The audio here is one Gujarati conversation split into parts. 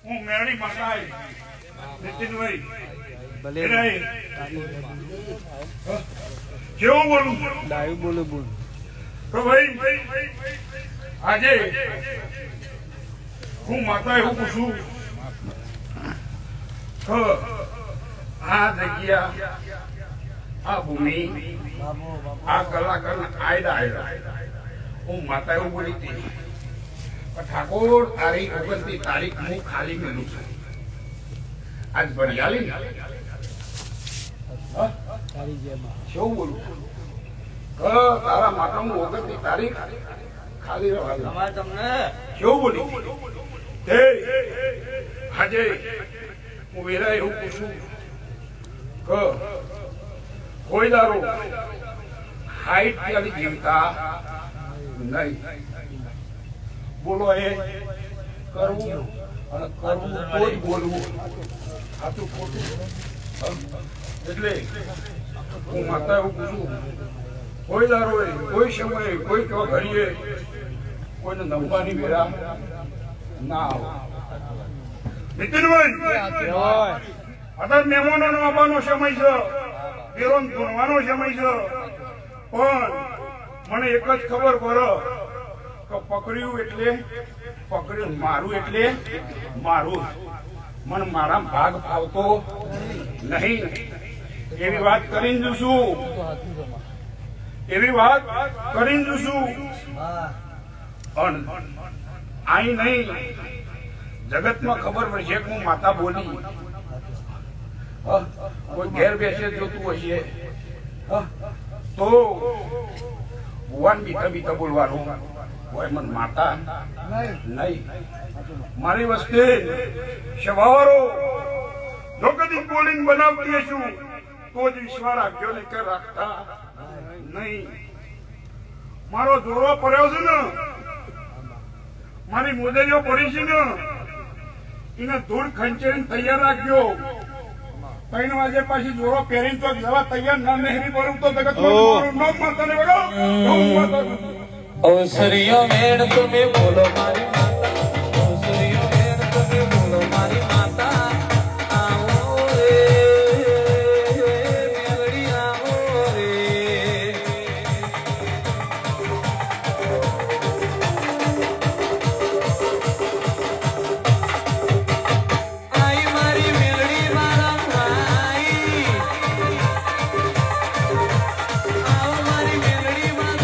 હું મેળી માતા નીતિનભાઈ ભલે કેવું બોલું ડાયું બોલે બોલ તો ભાઈ આજે હું માતા એવું પૂછું તો આ જગ્યા આ ભૂમિ આ કલાકાર આયડા હું માતા એવું બોલી હતી ઠાકોર તારીખ 29 તારીખ હું ખાલી મેલું છું આજ ભરિયાલી શું બોલું તારા માતાનું 29 તારીખ ખાલી રહેવા તમને શું બોલી તે આજે હું વેરા એવું પૂછું કે કોઈ દારો હાઈટ પેલી જીવતા નહીં બોલો એ કરવું અને કરવું તો જ બોલવું સાચું ખોટું એટલે હું માતા એવું પૂછું કોઈ દારો કોઈ સમયે કોઈ ઘડીએ કોઈને નમવાની વેરા ના આવે નીતિનભાઈ અત્યારે મહેમાનો આવવાનો સમય છે પેલો ધૂણવાનો સમય છે પણ મને એક જ ખબર પડે કે પકડ્યું એટલે પકડ્યું મારું એટલે મારું મને મારા ભાગ ફાવતો નહીં એવી વાત કરીને જોશું એવી વાત કરીને જોશું આઈ નહીં જગતમાં ખબર પડશે કે હું માતા બોલી કોઈ ઘેર બેસે જોતું હશે તો ભુવાન બીતા બીતા બોલવાનું હોય મને માતા નહીં મારી વસ્તી સવારો જો કદી બોલીને બનાવતી છું તો જ વિશ્વાસ રાખજો ને કે રાખતા નહીં મારો જોડો પડ્યો છે ને મારી મોદેલીઓ પડી છે ને એને ધૂળ ખંચેરીને તૈયાર રાખજો 3 વાગે પાછી જોડો પહેરીને તો જવા તૈયાર ના નહેરી ભરું તો જગત માતાને વડો અવસરીઓ મેણ તમે બોલો મારી માતા અવસરીઓ મેણ તમે બોલો મારી માતા આવો રે મેલડી આવો રે આઈ મારી મેલડી મારા ભાઈ આવો મારી મેલડી માં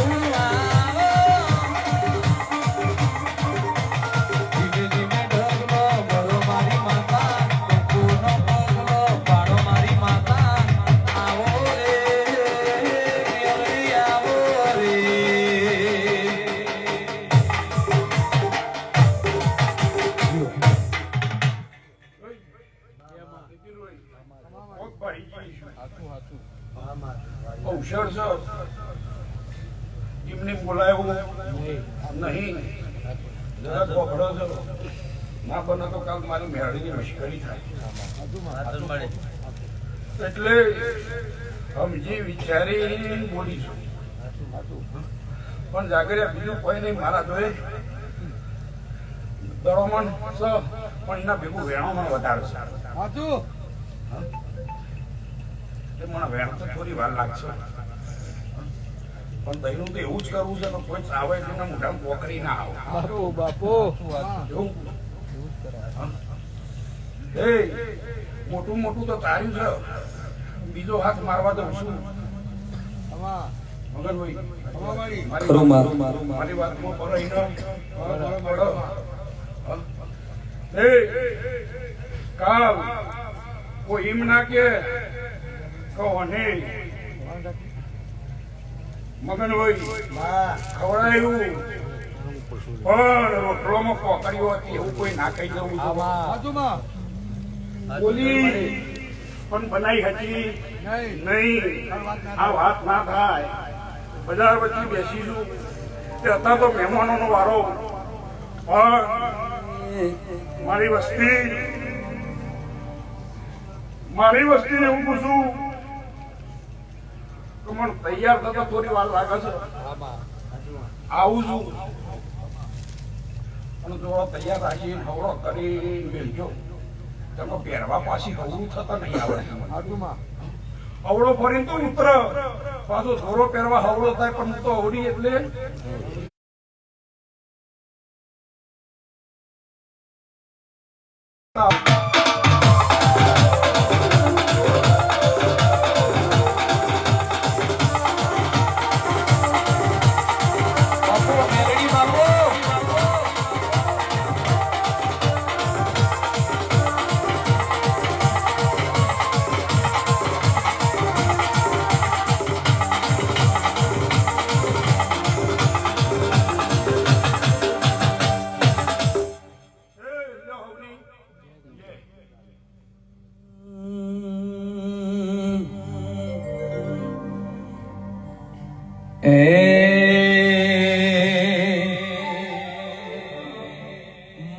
એમને બોલાયું નહીં ના બને તો કાલ મારી મેળવીની મશ્કરી થાય એટલે સમજી વિચારી બોલીશું પણ જાગર્યા બીજું કોઈ નહીં મારા જોડે દળોમણ છે પણ એના ભેગું વેણોમણ વધારે છે મને વેણ તો થોડી વાર લાગશે પણ દહીનું તો એવું જ કરવું છે કે કોઈ આવે એટલે મોઢામાં પોકરી ના આવે બાપુ એ મોટું મોટું તો તાર્યું છે બીજો હાથ મારવા દઉં છું મગનભાઈ મારી વાતમાં પડો કાલ કોઈ એમ ના કે કહો નહીં મગનભાઈ ખવડાયું પણ રોટલોમાં પોકડીઓ હતી એવું કોઈ ના કહી દઉં બોલી પણ બનાવી હતી નહીં આ વાત ના થાય બજાર વચ્ચે બેસીશું તે હતા તો મહેમાનોનો વારો પણ મારી વસ્તીને હું પૂછું તો મને તૈયાર થતા થોડી વાર લાગે છે આવું છું અને જોડો તૈયાર રાખી હવળો કરી મેળજો તમે પહેરવા પાછી હવળું થતા નહીં આવડે હવળો ફરીને તો ઉતર પાછો ધોરો પહેરવા હવળો થાય પણ તો અવડી એટલે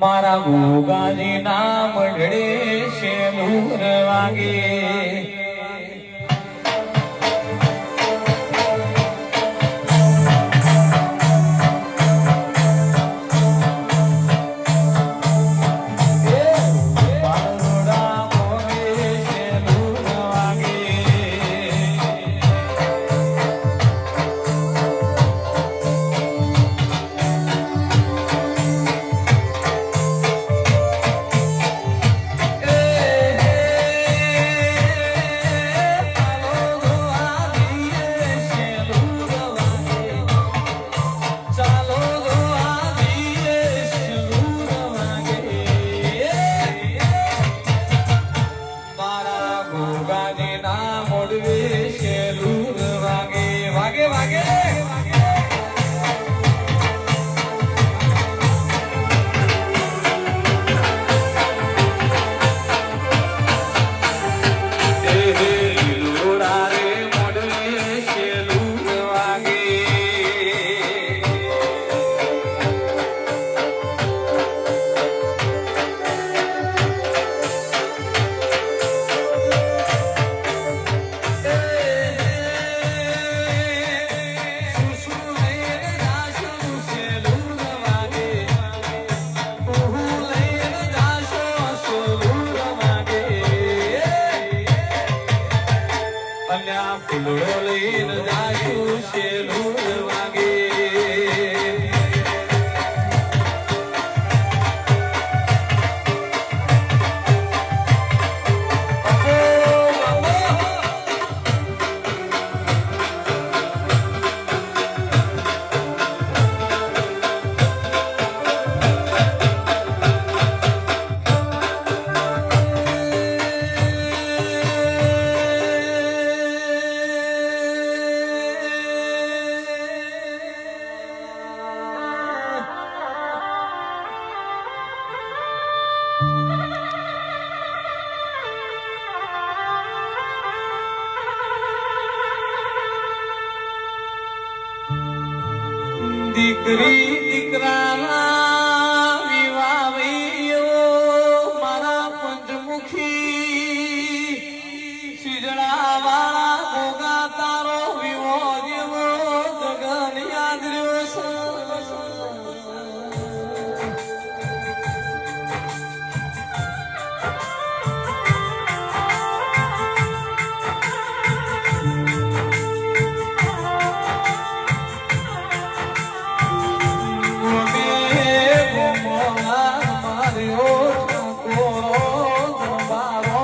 મારા ભોગાજી ના મંડળે શેલુર વાગે દીકરી દીકરાના વિવાહ મારા પંચમુખી સિજડા વાળા ભોગા તારો વિવો જેવો જગન યાદ રહ્યો મારો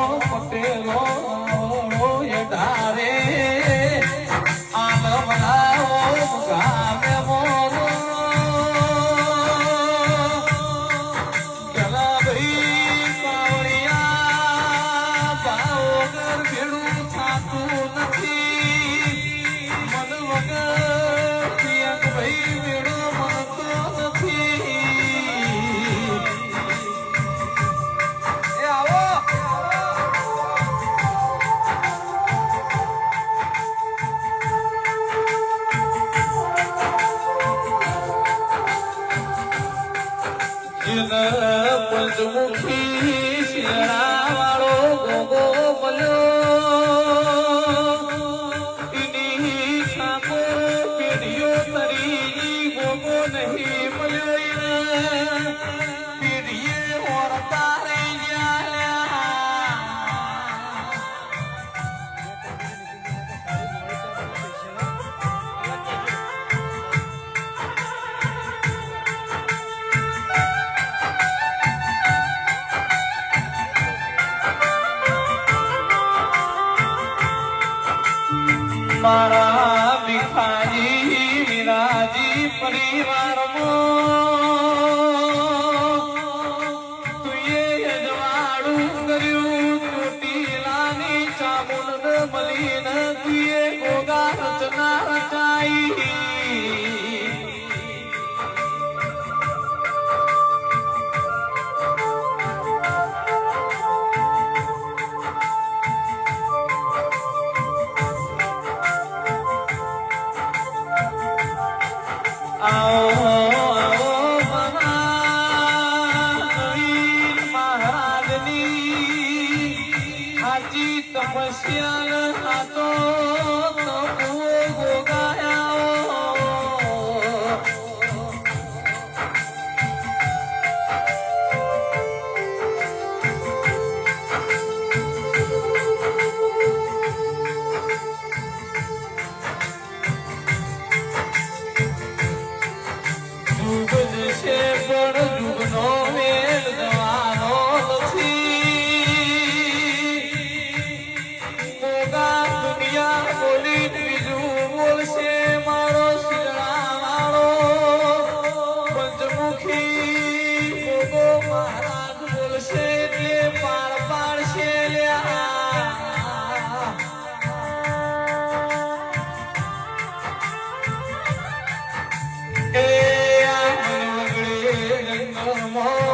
મારા ભીખાજી વિરાજી પરિવારમાં તુએ અજવાળું કર્યું ચોટીલાની ચામુંડ મળીને તુએ ગોગા રચના રચાઈ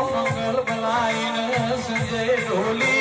મંગલ બનાઈને સંજય ઢોલી